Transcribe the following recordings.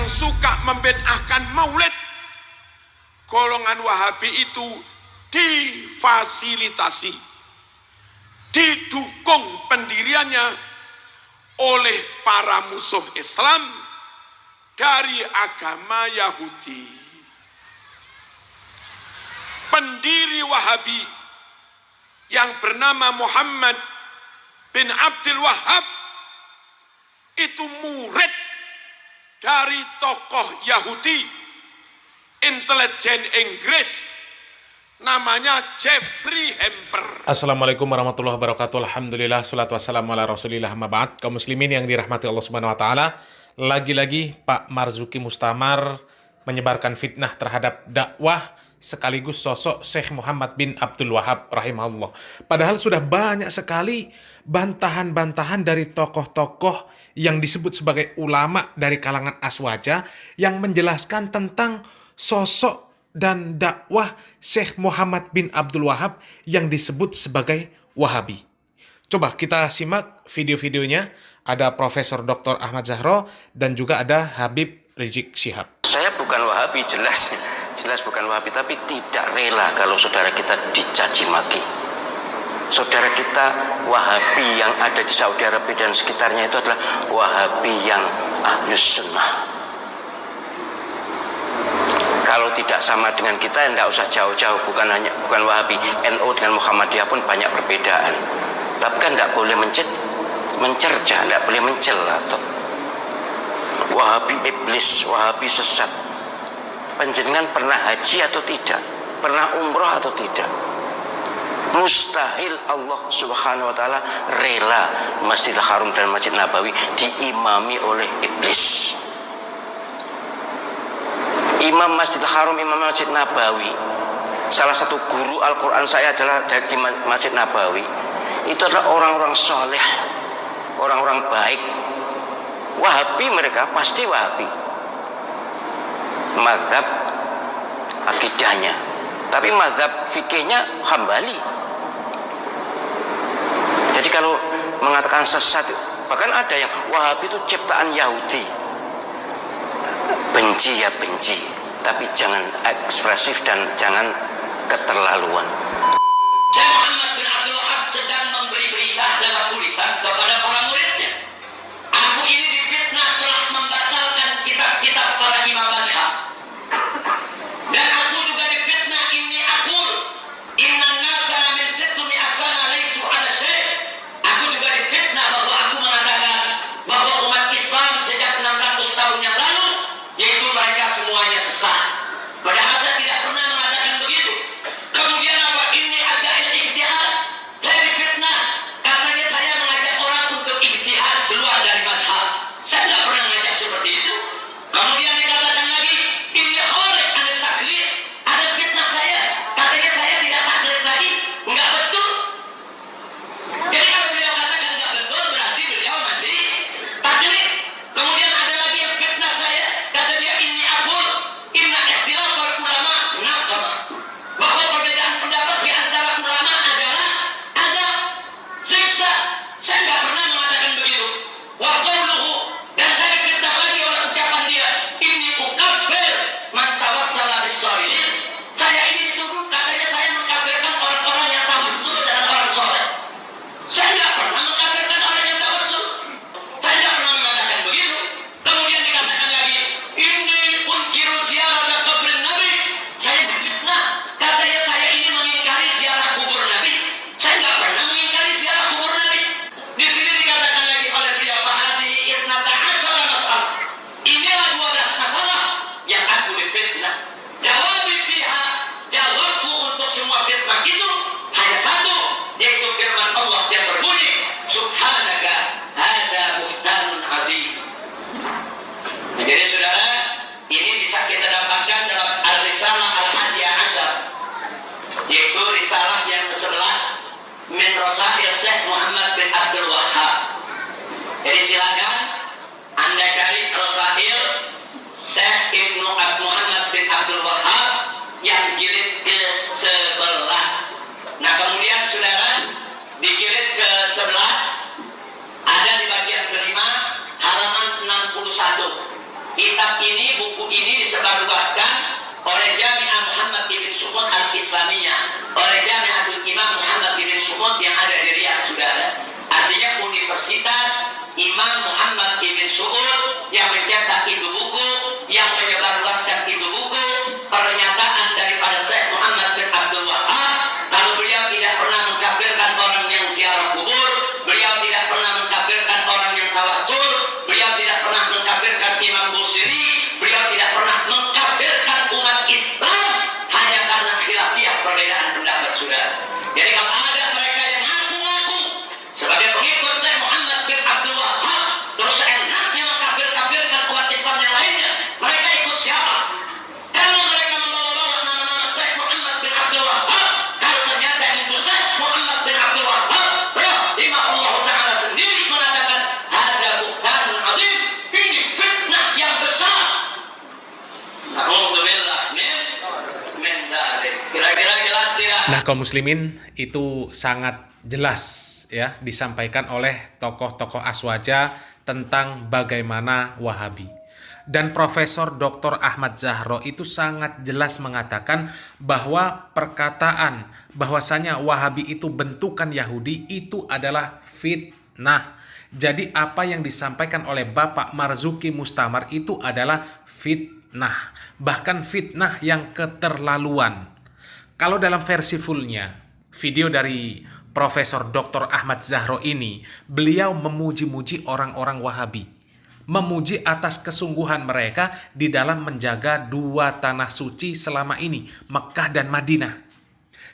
yang suka membid'ahkan maulid, golongan Wahabi itu difasilitasi, didukung pendiriannya oleh para musuh Islam dari agama Yahudi. Pendiri Wahabi yang bernama Muhammad bin Abdul Wahab itu murid dari tokoh Yahudi, intelijen Inggris, namanya Jeffrey Hamper. Assalamualaikum warahmatullahi wabarakatuh. Alhamdulillah, salatu wassalamu ala rasulillah, amma ba'd. Kaum muslimin yang dirahmati Allah subhanahu wa ta'ala, lagi-lagi Pak Marzuki Mustamar menyebarkan fitnah terhadap dakwah sekaligus sosok Syekh Muhammad bin Abdul Wahab rahimahullah. Padahal sudah banyak sekali bantahan-bantahan dari tokoh-tokoh yang disebut sebagai ulama dari kalangan aswaja yang menjelaskan tentang sosok dan dakwah Syekh Muhammad bin Abdul Wahab yang disebut sebagai Wahabi. Coba kita simak video-videonya. Ada Profesor Dr. Ahmad Zahro dan juga ada Habib Rizik Syihab. Saya bukan Wahabi, jelas bukan Wahabi, tapi tidak rela kalau saudara kita dicaci maki. Saudara kita Wahabi yang ada di Saudi Arabia dan sekitarnya itu adalah Wahabi yang Ahlus Sunnah. Kalau tidak sama dengan kita, tidak usah jauh-jauh. Bukan Wahabi, NU dengan Muhammadiyah pun banyak perbedaan. Tapi kan tidak boleh mencerca, tidak boleh mencela. Wahabi iblis, Wahabi sesat. Panjenengan pernah haji atau tidak? Pernah umroh atau tidak? Mustahil Allah subhanahu wa ta'ala rela Masjidil Haram dan Masjid Nabawi diimami oleh iblis. Imam Masjidil Haram, Imam Masjid Nabawi, salah satu guru Al-Quran saya adalah dari Masjid Nabawi. Itu adalah orang-orang soleh, orang-orang baik. Wahabi mereka, pasti Wahabi mazhab akidahnya, tapi mazhab fikihnya Hambali. Jadi kalau mengatakan sesat, bahkan ada yang Wahabi itu ciptaan Yahudi. Benci ya benci, tapi jangan ekspresif dan jangan keterlaluan. Syekh Muhammad bin Abdul Wahab sedang memberi berita lewat tulisan kepada para muridnya. Aku ini difitnah telah membatalkan kitab-kitab para imam mazhab. Dan aku juga difitnah inni aqul innan nasa min sittumi asana laisu ala syai'. Aku juga difitnah bahwa aku mengatakan bahwa umat Islam sejak 600 tahun yang lalu, yaitu mereka semuanya sesat. Padahal saya tidak pernah mengatakan begitu. Kemudian apa? Ini ada ijtihad. Saya difitnah. Katanya saya mengajak orang untuk ijtihad keluar dari madhab. Saya tidak pernah mengajak seperti itu. Kemudian dikatakan lagi, ini khawarij anil taklid. Ada fitnah saya. Katanya saya tidak taklid lagi. Enggak betul. Jadi kalau beliau katakan enggak betul, berarti beliau masih taklid. Kemudian ada lagi yang fitnah saya. Kata dia, ini aqul inna ikhtilafal ulama naqama. Bahwa perbedaan pendapat di antara ulama adalah ada siksa. Saya enggak pernah mengatakan begitu. Wa qawluhu, dan saya difitnah lagi oleh ucapan dia, inni ukaffir man tawassala bis-shalihin. Saya ini dituduh katanya saya mengkafirkan orang-orang yang tawassul dengan orang soleh. Saya enggak pernah mengkafirkan orang yang tawassul. Saya enggak pernah mengatakan begitu. Kemudian dikatakan lagi, inni unkiru ziyarata qabrin Nabi. Saya difitnah. Katanya saya ini mengingkari ziarah kubur Nabi. Saya enggak pernah mengingkari ziarah kubur Nabi. Di sini dikatakan lagi oleh beliau, fahadi itnata asyara masalah. Inilah 12 masalah yang aku difitnah. Jawabi fiha, jawabku untuk semua fitnah itu hanya satu, yaitu firman Allah yang berbunyi, subhanaka hadza buhtanun adzim. Jadi saudara, ini bisa kita dapatkan dalam Al-Risalah Al-Hadiyah Asyar, yaitu risalah yang ke-11 min Rasail Syekh Muhammad bin Abdul Wahab. Jadi silakan Anda cari Rasail Syekh Ibnu Muhammad bin Abdul Wahab yang jilid ke-11. Nah kemudian saudara, di jilid ke-11 ada di bagian kelima halaman 61. Kitab ini, buku ini disebarluaskan oleh Jami'ah Muhammad bin Sumud Al-Islamiyah, oleh Jami'atul Imam Muhammad bin Sumud yang ada di Riyadh, saudara. Artinya Universitas Imam Muhammad bin Sumud yang mencetak itu buku, yang menyebarluaskan itu buku, pernyataan daripada Syekh Muhammad bin Abdul Wahab, kalau beliau tidak pernah mengkafirkan orang yang ziarah kubur, beliau tidak pernah mengkafirkan orang yang tawasul, beliau tidak pernah mengkafirkan Imam Busiri, beliau tidak pernah mengkafirkan umat Islam hanya karena khilafiyah perbedaan pendapat, saudara. Jadi kalau ada mereka yang ngaku-ngaku sebagai pengikut Syekh Muhammad bin Abdul Wahab, terus seenaknya mengkafir-kafirkan umat Islam yang lainnya, mereka ikut siapa? Kalau mereka membawa-bawa nama-nama Syekh Muhammad bin Abdul Wahab, kalau ternyata itu Syekh Muhammad bin Abdul Wahab, rahimahullah ta'ala sendiri mengatakan, ada buhtanun azim, ini fitnah yang besar. Alhamdulillah, min dzalik. Kira-kira jelas tidak? Nah, kaum muslimin, itu sangat jelas ya disampaikan oleh tokoh-tokoh aswaja tentang bagaimana Wahabi. Dan Profesor Dr. Ahmad Zahro itu sangat jelas mengatakan bahwa perkataan bahwasanya Wahabi itu bentukan Yahudi itu adalah fitnah. Jadi apa yang disampaikan oleh Bapak Marzuki Mustamar itu adalah fitnah. Bahkan fitnah yang keterlaluan. Kalau dalam versi fullnya, video dari Profesor Dr. Ahmad Zahro ini, beliau memuji-muji orang-orang Wahabi. Memuji atas kesungguhan mereka di dalam menjaga dua tanah suci selama ini, Mekah dan Madinah.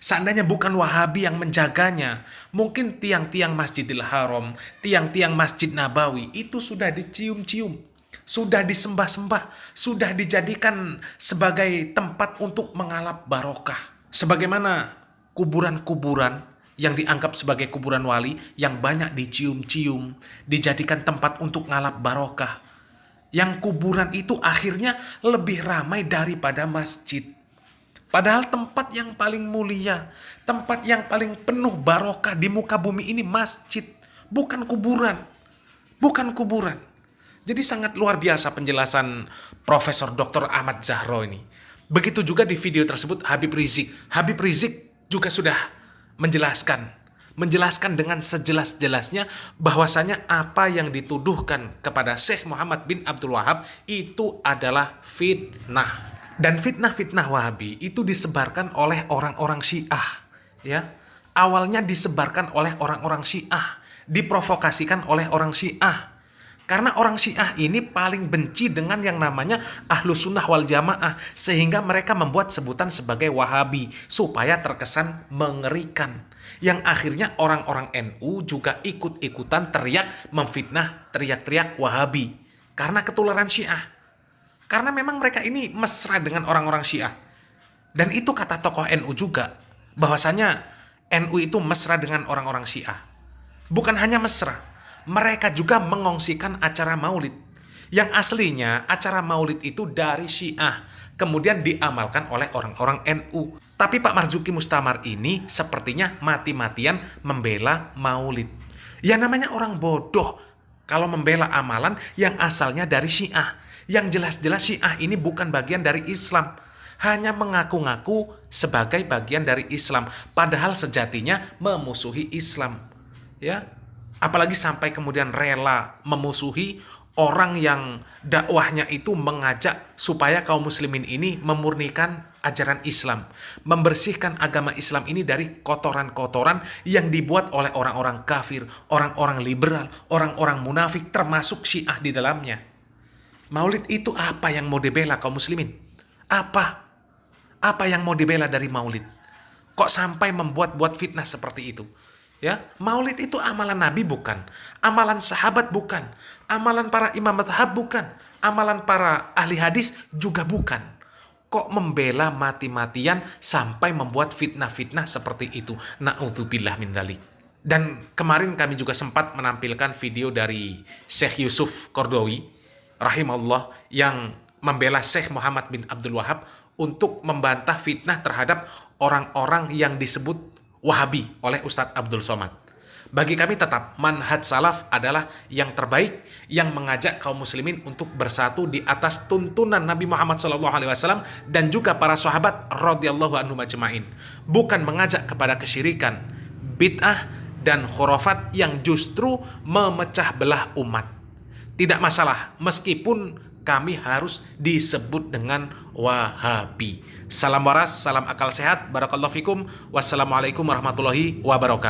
Seandainya bukan Wahabi yang menjaganya, mungkin tiang-tiang Masjidil Haram, tiang-tiang Masjid Nabawi itu sudah dicium-cium, sudah disembah-sembah, sudah dijadikan sebagai tempat untuk mengalap barokah. Sebagaimana kuburan-kuburan yang dianggap sebagai kuburan wali yang banyak dicium-cium, dijadikan tempat untuk ngalap barokah. Yang kuburan itu akhirnya lebih ramai daripada masjid. Padahal tempat yang paling mulia, tempat yang paling penuh barokah di muka bumi ini masjid, bukan kuburan. Bukan kuburan. Jadi sangat luar biasa penjelasan Profesor Dr. Ahmad Zahro ini. Begitu juga di video tersebut Habib Rizik. Habib Rizik juga sudah menjelaskan dengan sejelas-jelasnya bahwasanya apa yang dituduhkan kepada Syekh Muhammad bin Abdul Wahab itu adalah fitnah. Dan fitnah-fitnah Wahabi itu disebarkan oleh orang-orang Syiah, ya. Awalnya disebarkan oleh orang-orang Syiah, diprovokasikan oleh orang Syiah. Karena orang Syiah ini paling benci dengan yang namanya Ahlus Sunnah wal Jamaah, sehingga mereka membuat sebutan sebagai Wahabi supaya terkesan mengerikan. Yang akhirnya orang-orang NU juga ikut-ikutan teriak memfitnah, teriak-teriak Wahabi karena ketularan Syiah. Karena memang mereka ini mesra dengan orang-orang Syiah. Dan itu kata tokoh NU juga, bahwasanya NU itu mesra dengan orang-orang Syiah. Bukan hanya mesra, mereka juga mengongsikan acara maulid. Yang aslinya acara maulid itu dari Syiah, kemudian diamalkan oleh orang-orang NU. Tapi Pak Marzuki Mustamar ini sepertinya mati-matian membela maulid. Ya namanya orang bodoh kalau membela amalan yang asalnya dari Syiah. Yang jelas-jelas Syiah ini bukan bagian dari Islam. Hanya mengaku-ngaku sebagai bagian dari Islam. Padahal sejatinya memusuhi Islam. Ya, apalagi sampai kemudian rela memusuhi orang yang dakwahnya itu mengajak supaya kaum muslimin ini memurnikan ajaran Islam. Membersihkan agama Islam ini dari kotoran-kotoran yang dibuat oleh orang-orang kafir, orang-orang liberal, orang-orang munafik termasuk Syiah di dalamnya. Maulid itu apa yang mau dibela kaum muslimin? Apa? Apa yang mau dibela dari maulid? Kok sampai membuat-buat fitnah seperti itu? Ya, maulid itu amalan Nabi bukan, amalan sahabat bukan, amalan para imam mazhab bukan, amalan para ahli hadis juga bukan. Kok membela mati-matian sampai membuat fitnah-fitnah seperti itu? Na'udzubillah min dzalik. Dan kemarin kami juga sempat menampilkan video dari Syekh Yusuf Qaradawi rahimahullah yang membela Syekh Muhammad bin Abdul Wahab untuk membantah fitnah terhadap orang-orang yang disebut Wahabi oleh Ustadz Abdul Somad. Bagi kami tetap manhaj salaf adalah yang terbaik, yang mengajak kaum muslimin untuk bersatu di atas tuntunan Nabi Muhammad SAW dan juga para sahabat radhiyallahu anhum ajma'in. Bukan mengajak kepada kesyirikan, bid'ah dan khurafat yang justru memecah belah umat. Tidak masalah meskipun kami harus disebut dengan Wahabi. Salam waras, salam akal sehat, barakallahu fikum, wassalamualaikum warahmatullahi wabarakatuh.